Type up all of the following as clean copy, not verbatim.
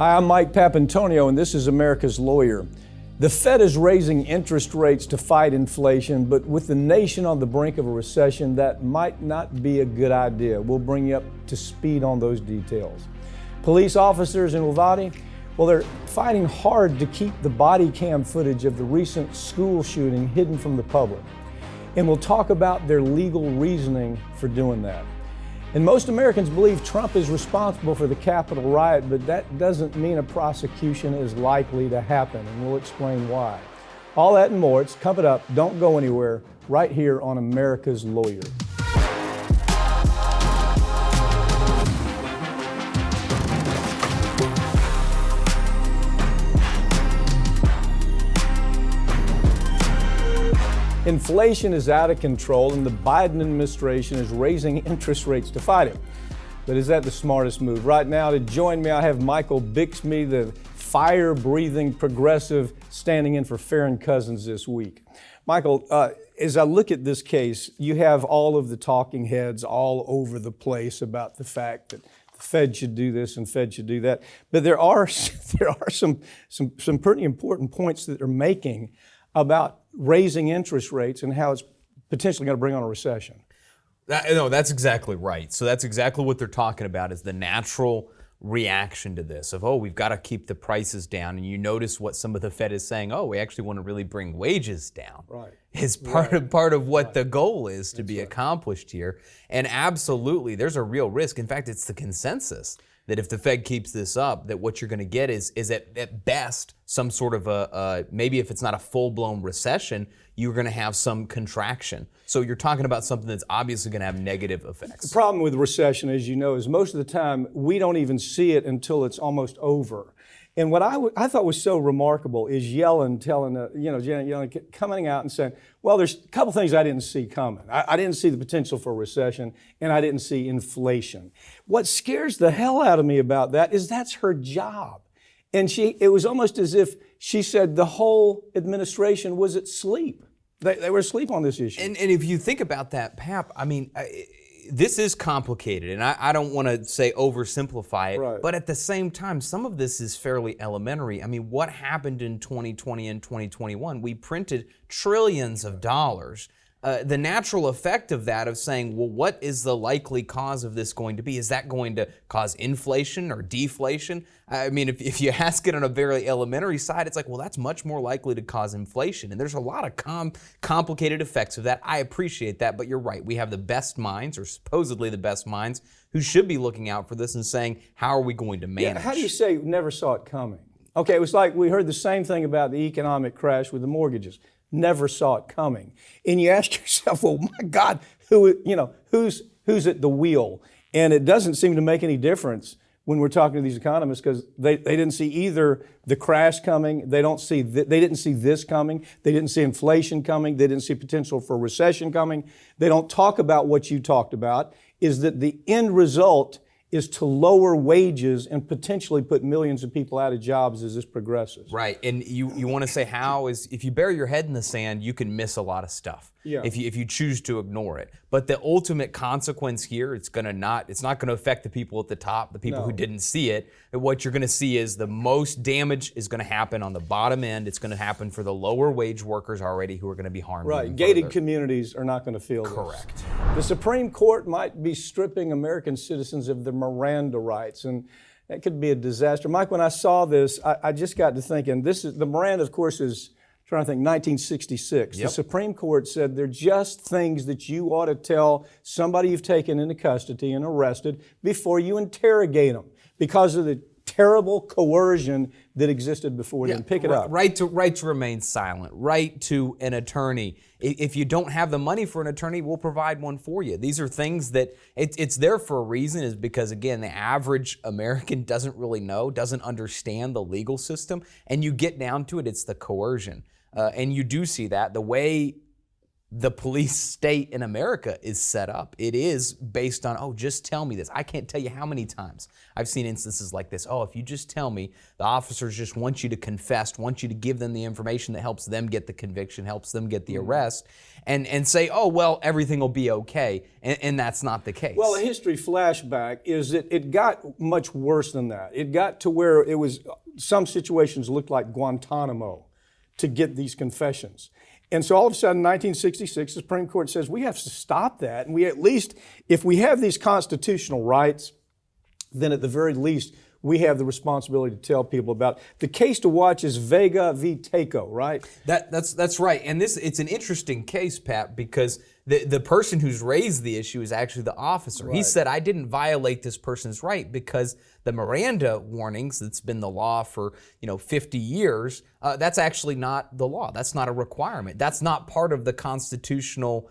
Hi, I'm Mike Papantonio, and this is America's Lawyer. The Fed is raising interest rates to fight inflation, but with the nation on the brink of a recession, that might not be a good idea. We'll bring you up to speed on those details. Police officers in Uvalde, well, they're fighting hard to keep the body cam footage of the recent school shooting hidden from the public. And we'll talk about their legal reasoning for doing that. And most Americans believe Trump is responsible for the Capitol riot, but that doesn't mean a prosecution is likely to happen, and we'll explain why. All that and more, it's coming up. Don't go anywhere, right here on America's Lawyer. Inflation is out of control, and the Biden administration is raising interest rates to fight it. But is that the smartest move? Right now, to join me, I have Michael Bixby, the fire-breathing progressive, standing in for Farron Cousins this week. Michael, as I look at this case, you have all of the talking heads all over the place about the fact that the Fed should do this and Fed should do that. But there are some pretty important points that they're making about raising interest rates and how it's potentially going to bring on a recession. That's exactly right. So that's exactly what they're talking about, is the natural reaction to this of, we've got to keep the prices down. And you notice what some of the Fed is saying, we actually want to really bring wages down. Right. Is part of what the goal is to be accomplished here. And absolutely, there's a real risk. In fact, it's the consensus that if the Fed keeps this up, that what you're going to get is at best some sort of maybe if it's not a full-blown recession, you're going to have some contraction. So you're talking about something that's obviously going to have negative effects. The problem with recession, as you know, is most of the time we don't even see it until it's almost over. And what I thought was so remarkable is Janet Yellen coming out and saying, well, there's a couple things I didn't see coming. I didn't see the potential for recession, and I didn't see inflation. What scares the hell out of me about that is that's her job. And it was almost as if she said the whole administration was asleep. They were asleep on this issue. And if you think about that, Pap, I mean, this is complicated, and I don't want to say oversimplify it, but at the same time, some of this is fairly elementary. I mean, what happened in 2020 and 2021? We printed trillions of dollars. The natural effect of that, of saying, well, what is the likely cause of this going to be? Is that going to cause inflation or deflation? I mean, if you ask it on a very elementary side, it's like, well, that's much more likely to cause inflation. And there's a lot of complicated effects of that. I appreciate that, but you're right. We have the best minds, or supposedly the best minds, who should be looking out for this and saying, how are we going to manage? Yeah, how do you say never saw it coming? Okay, it was like we heard the same thing about the economic crash with the mortgages. Never saw it coming. And you ask yourself, well, my God, who's at the wheel? And it doesn't seem to make any difference when we're talking to these economists, because they didn't see either the crash coming, they didn't see this coming, they didn't see inflation coming, they didn't see potential for recession coming. They don't talk about what you talked about, is that the end result is to lower wages and potentially put millions of people out of jobs as this progresses. Right, and you want to say how is, if you bury your head in the sand, you can miss a lot of stuff. Yeah. If you choose to ignore it. But the ultimate consequence here, it's not going to affect the people at the top, the people who didn't see it. And what you're going to see is the most damage is going to happen on the bottom end. It's going to happen for the lower wage workers already, who are going to be harmed. Right, gated communities are not going to feel this. Correct. The Supreme Court might be stripping American citizens of their Miranda rights, and that could be a disaster. Mike, when I saw this, I just got to thinking, the Miranda, of course, is, trying to think, 1966. Yep. The Supreme Court said they're just things that you ought to tell somebody you've taken into custody and arrested before you interrogate them, because of the terrible coercion that existed before then. Pick it up. Right to remain silent, right to an attorney. If you don't have the money for an attorney, we'll provide one for you. These are things that it's there for a reason, is because, again, the average American doesn't really know, doesn't understand the legal system, and you get down to it, it's the coercion. And you do see that. The way the police state in America is set up. It is based on, oh, just tell me this. I can't tell you how many times I've seen instances like this. Oh, if you just tell me, the officers just want you to confess, want you to give them the information that helps them get the conviction, helps them get the arrest, and say, oh, well, everything will be okay. And that's not the case. Well, a history flashback is that it got much worse than that. It got to where it was, some situations looked like Guantanamo to get these confessions. And so all of a sudden, in 1966, the Supreme Court says we have to stop that. And we at least, if we have these constitutional rights, then at the very least, we have the responsibility to tell people about it. The case to watch is Vega v. Taco, right? That's right. And it's an interesting case, Pat, because the person who's raised the issue is actually the officer. Right. He said, I didn't violate this person's right because the Miranda warnings, that's been the law for 50 years, that's actually not the law. That's not a requirement. That's not part of the constitutional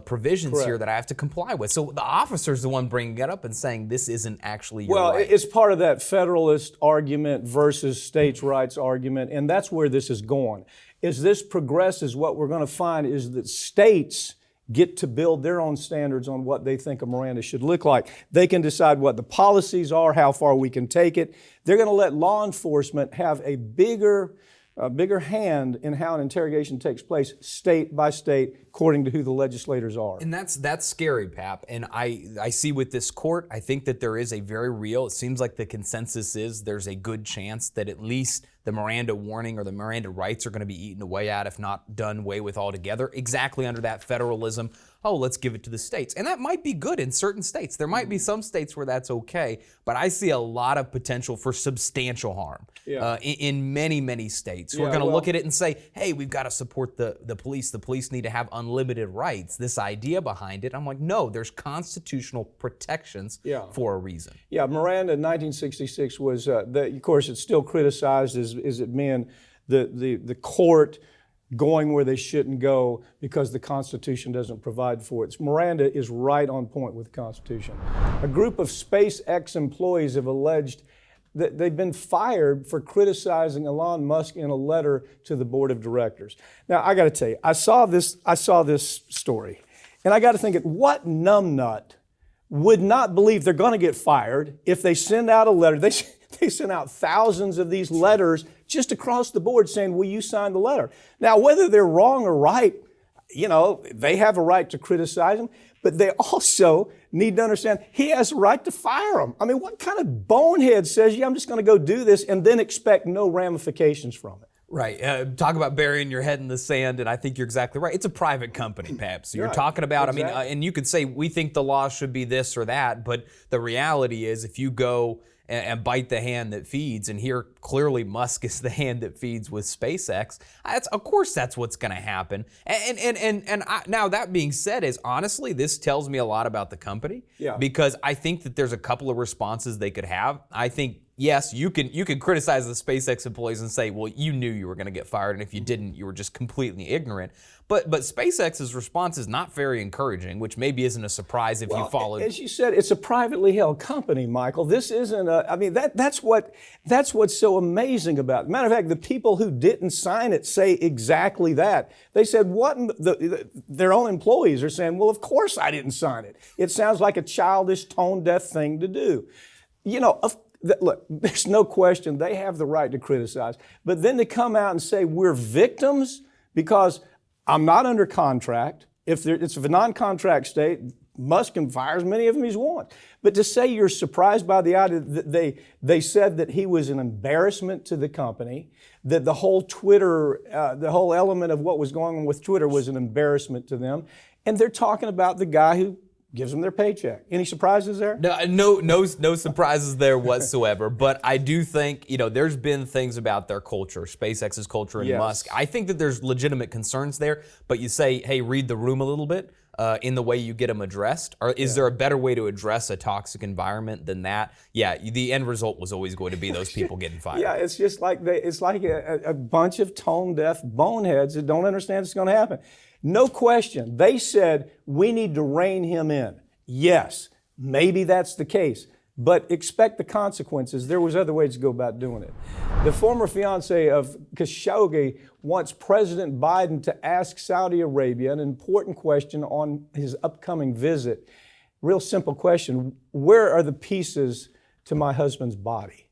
provisions Correct. here that I have to comply with. So the officer's the one bringing it up and saying this isn't actually your Well, right. it's part of that federalist argument versus states' rights argument, and that's where this is going. As this progresses, what we're going to find is that states get to build their own standards on what they think a Miranda should look like. They can decide what the policies are, how far we can take it. They're going to let law enforcement have a bigger hand in how an interrogation takes place, state by state, according to who the legislators are. And that's scary, Pap. And I see with this court, I think that there is a very real, it seems like the consensus is there's a good chance that at least the Miranda warning or the Miranda rights are going to be eaten away at, if not done away with altogether, exactly under that federalism. Oh, let's give it to the states. And that might be good in certain states. There might be some states where that's okay, but I see a lot of potential for substantial harm in many, many states. We're going to look at it and say, hey, we've got to support the police. The police need to have unlimited rights. This idea behind it, I'm like, no, there's constitutional protections for a reason. Yeah, Miranda in 1966 was, of course, it's still criticized as it being the court going where they shouldn't go because the Constitution doesn't provide for it. Miranda is right on point with the Constitution. A group of SpaceX employees have alleged that they've been fired for criticizing Elon Musk in a letter to the board of directors. Now, I got to tell you, I saw this story, and I got to think, what numbnut would not believe they're going to get fired if they send out a letter? They sent out thousands of these letters just across the board saying, will you sign the letter? Now, whether they're wrong or right, they have a right to criticize him, but they also need to understand he has a right to fire him. I mean, what kind of bonehead says, I'm just going to go do this and then expect no ramifications from it? Right. Talk about burying your head in the sand, and I think you're exactly right. It's a private company, Pap. So you're talking about, exactly. and you could say we think the law should be this or that, but the reality is if you go and bite the hand that feeds, and here clearly Musk is the hand that feeds with SpaceX, of course that's what's going to happen. Now that being said, honestly, this tells me a lot about the company because I think that there's a couple of responses they could have. I think, yes, you can criticize the SpaceX employees and say, well, you knew you were going to get fired, and if you didn't, you were just completely ignorant. But SpaceX's response is not very encouraging, which maybe isn't a surprise if you followed. As you said, it's a privately held company, Michael. This isn't that's what's so amazing about it. Matter of fact, the people who didn't sign it say exactly that. They said, their own employees are saying, well, of course I didn't sign it. It sounds like a childish, tone-deaf thing to do. Look, there's no question they have the right to criticize, but then to come out and say we're victims because I'm not under contract. If it's a non-contract state, Musk can fire as many of them as he wants. But to say you're surprised by the idea that they said that he was an embarrassment to the company, that the whole the whole element of what was going on with Twitter was an embarrassment to them, and they're talking about the guy who gives them their paycheck. Any surprises there? No surprises there whatsoever. But I do think, there's been things about their culture, SpaceX's culture and Musk. I think that there's legitimate concerns there, but you say, hey, read the room a little bit in the way you get them addressed. Or is there a better way to address a toxic environment than that? Yeah, the end result was always going to be those people getting fired. Yeah, it's just like it's like a bunch of tone-deaf boneheads that don't understand it's going to happen. No question. They said, we need to rein him in. Yes, maybe that's the case. but expect the consequences. There was other ways to go about doing it. The former fiance of Khashoggi wants President Biden to ask Saudi Arabia an important question on his upcoming visit. Real simple question: where are the pieces to my husband's body?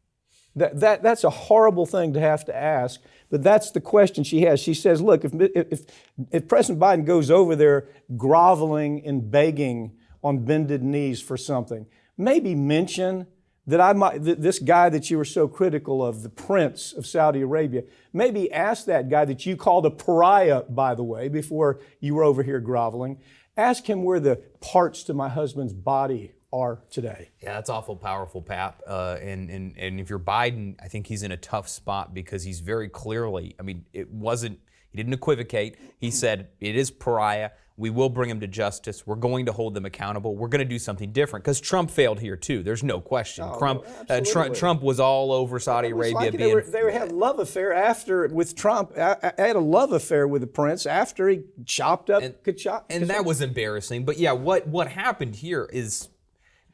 That's a horrible thing to have to ask, but that's the question she has. She says, look, if President Biden goes over there groveling and begging on bended knees for something, maybe mention that this guy that you were so critical of, the Prince of Saudi Arabia, maybe ask that guy that you called a pariah, by the way, before you were over here groveling, ask him where the parts to my husband's body are today. Yeah, that's awful powerful, Pap. And if you're Biden, I think he's in a tough spot because he's very clearly, he didn't equivocate. He said, it is pariah. We will bring him to justice. We're going to hold them accountable. We're going to do something different because Trump failed here too. There's no question. Trump was all over Saudi Arabia. Like they had a love affair with Trump. I had a love affair with the Prince after he chopped up Khashoggi. And that was embarrassing. But yeah, what happened here is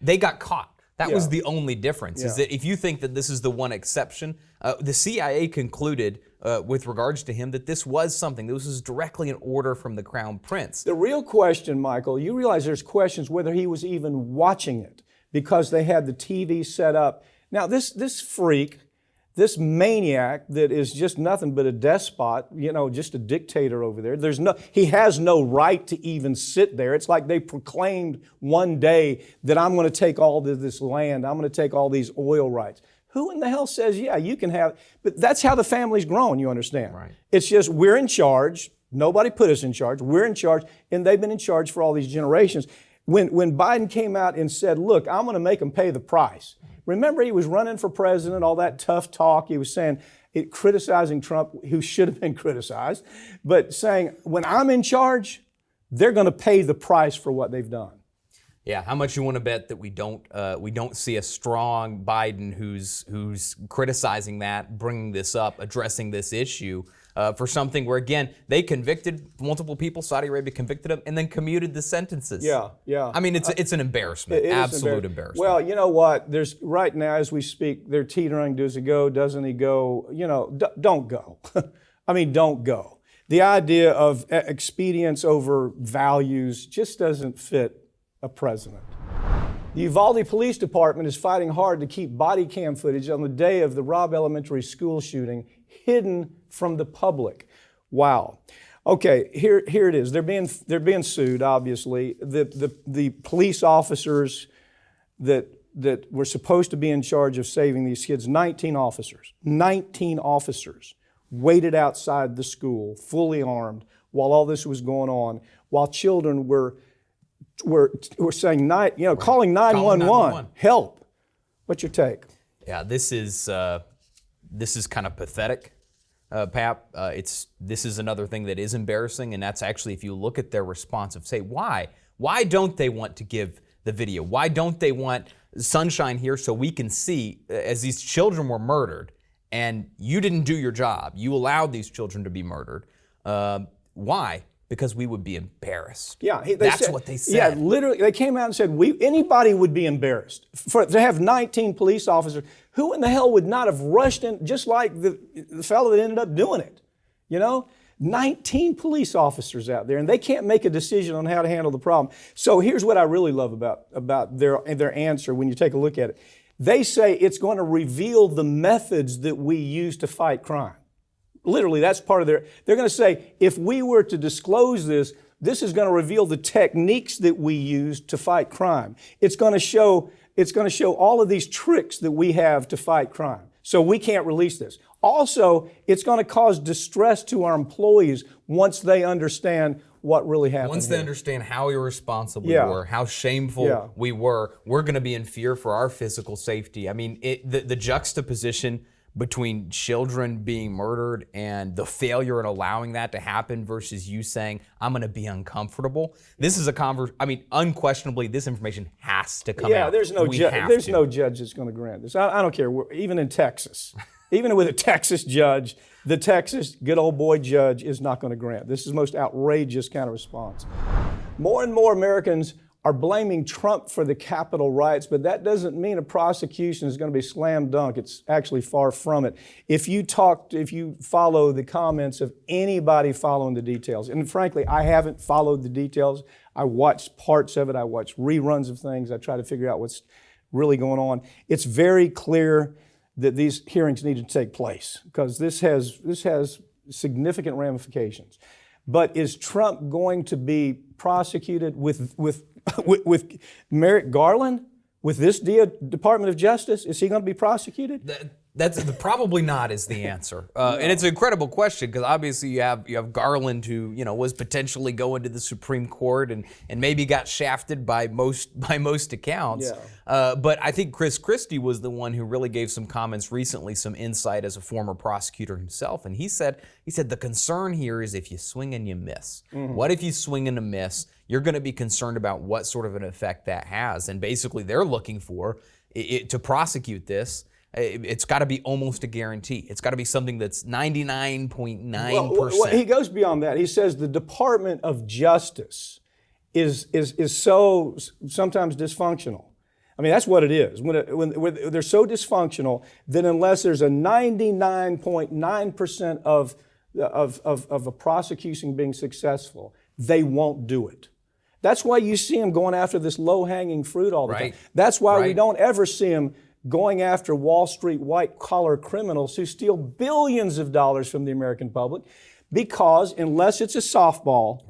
they got caught. That was the only difference, is that if you think that this is the one exception, the CIA concluded with regards to him that this was something. This was directly an order from the Crown Prince. The real question, Michael, you realize there's questions whether he was even watching it because they had the TV set up. Now, this freak, this maniac that is just nothing but a despot, just a dictator over there. He has no right to even sit there. It's like they proclaimed one day that I'm going to take all of this land. I'm going to take all these oil rights. Who in the hell says, yeah, you can have, but that's how the family's grown, you understand. Right. It's just we're in charge. Nobody put us in charge. We're in charge, and they've been in charge for all these generations. When Biden came out and said, look, I'm going to make them pay the price. Remember, he was running for president, all that tough talk. He was saying, criticizing Trump, who should have been criticized, but saying, when I'm in charge, they're going to pay the price for what they've done. Yeah, how much you want to bet that we don't see a strong Biden who's criticizing that, bringing this up, addressing this issue for something where, again, they convicted multiple people, Saudi Arabia convicted them, and then commuted the sentences. Yeah. It's an embarrassment, absolute embarrassment. Well, you know what? There's right now as we speak, they're teetering. Does he go? Doesn't he go? Don't go. Don't go. The idea of expedience over values just doesn't fit a president. The Uvalde Police Department is fighting hard to keep body cam footage on the day of the Robb Elementary School shooting hidden from the public. Wow. Okay, here it is. They're being sued, obviously. The police officers that were supposed to be in charge of saving these kids, 19 officers waited outside the school, fully armed, while all this was going on, while children were saying, calling 911, help. What's your take? Yeah, this is kind of pathetic, Pap. This is another thing that is embarrassing, and that's actually, if you look at their response of, say, why don't they want to give the video? Why don't they want sunshine here so we can see as these children were murdered, and you didn't do your job. You allowed these children to be murdered. Why? Because we would be embarrassed. Yeah, that's what they said. Yeah, literally, they came out and said anybody would be embarrassed to have 19 police officers. Who in the hell would not have rushed in, just like the fellow that ended up doing it? 19 police officers out there, and they can't make a decision on how to handle the problem. So here's what I really love about their answer when you take a look at it. They say it's going to reveal the methods that we use to fight crime. Literally, that's part of they're going to say, if we were to disclose this is going to reveal the techniques that we use to fight crime. It's going to show all of these tricks that we have to fight crime. So we can't release this. Also, it's going to cause distress to our employees once they understand what really happened. Once they understand how irresponsible we were, how shameful we were, we're going to be in fear for our physical safety. The juxtaposition between children being murdered and the failure in allowing that to happen versus you saying, I'm going to be uncomfortable. This is unquestionably, this information has to come out. Yeah, there's no judge that's going to grant this. I don't care. Even in Texas, even with a Texas judge, the Texas good old boy judge is not going to grant. This is the most outrageous kind of response. More and more Americans are blaming Trump for the Capitol riots, but that doesn't mean a prosecution is going to be slam dunk. It's actually far from it. If you follow the comments of anybody following the details, and frankly, I haven't followed the details. I watched parts of it. I watched reruns of things. I try to figure out what's really going on. It's very clear that these hearings need to take place because this has significant ramifications. But is Trump going to be prosecuted with Merrick Garland? With this Department of Justice? Is he going to be prosecuted? That's probably not is the answer, and it's an incredible question because obviously you have Garland who was potentially going to the Supreme Court and maybe got shafted by most accounts. Yeah. But I think Chris Christie was the one who really gave some comments recently, some insight as a former prosecutor himself, and he said the concern here is if you swing and you miss. Mm-hmm. What if you swing and a miss? You're going to be concerned about what sort of an effect that has, and basically they're looking for to prosecute this. It's got to be almost a guarantee. It's got to be something that's 99.9%. Well, he goes beyond that. He says the Department of Justice is so sometimes dysfunctional. I mean, that's what it is. When they're so dysfunctional that unless there's a 99.9% of a prosecution being successful, they won't do it. That's why you see him going after this low-hanging fruit all the time. That's why we don't ever see him going after Wall Street white-collar criminals who steal billions of dollars from the American public, because unless it's a softball,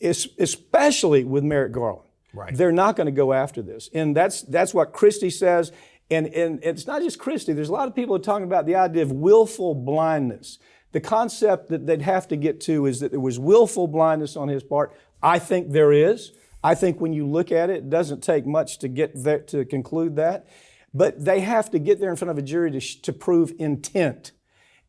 especially with Merrick Garland, they're not going to go after this. And that's what Christie says. And it's not just Christie. There's a lot of people who are talking about the idea of willful blindness. The concept that they'd have to get to is that there was willful blindness on his part. I think there is. I think when you look at it, it doesn't take much to get there to conclude that. But they have to get there in front of a jury to prove intent.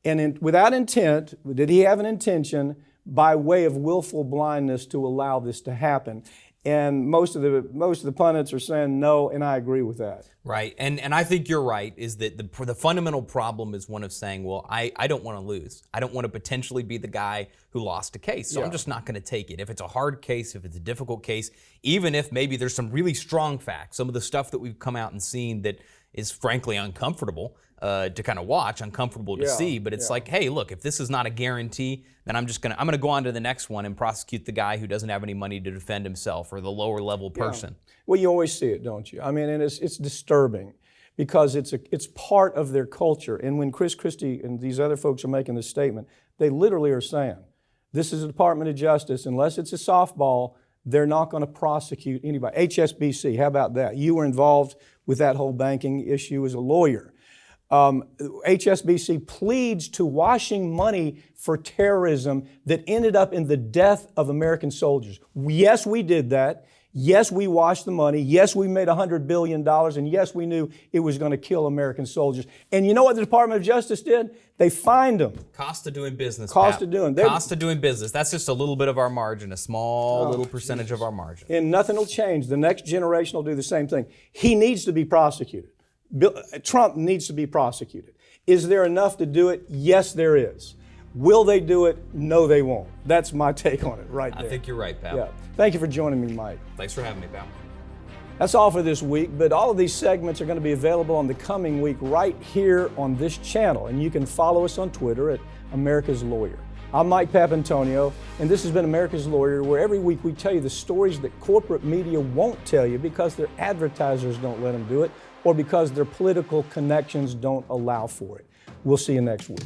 And without intent, did he have an intention by way of willful blindness to allow this to happen? And most of the pundits are saying no, and I agree with that. Right, and I think you're right, is that the fundamental problem is one of saying, well, I don't want to lose. I don't want to potentially be the guy who lost a case, so I'm just not going to take it. If it's a hard case, if it's a difficult case, even if maybe there's some really strong facts, some of the stuff that we've come out and seen that is frankly uncomfortable to kind of watch, uncomfortable to see, but it's like, hey, look, if this is not a guarantee, then I'm gonna go on to the next one and prosecute the guy who doesn't have any money to defend himself or the lower level person. Well, you always see it, don't you? I mean, and it's disturbing because it's part of their culture. And when Chris Christie and these other folks are making this statement, they literally are saying, this is the Department of Justice, unless it's a softball, they're not going to prosecute anybody. HSBC, how about that? You were involved with that whole banking issue as a lawyer. HSBC pleads to washing money for terrorism that ended up in the death of American soldiers. Yes, we did that. Yes, we washed the money. Yes, we made $100 billion. And yes, we knew it was going to kill American soldiers. And you know what the Department of Justice did? They fined them. Cost of doing business. Cost of doing business. That's just a little bit of our margin, a small little percentage of our margin. And nothing will change. The next generation will do the same thing. He needs to be prosecuted. Trump needs to be prosecuted. Is there enough to do it? Yes, there is. Will they do it? No, they won't. That's my take on it right there. I think you're right, pal. Yeah. Thank you for joining me, Mike. Thanks for having me, pal. That's all for this week, but all of these segments are going to be available on the coming week right here on this channel, and you can follow us on Twitter at America's Lawyer. I'm Mike Papantonio, and this has been America's Lawyer, where every week we tell you the stories that corporate media won't tell you because their advertisers don't let them do it, or because their political connections don't allow for it. We'll see you next week.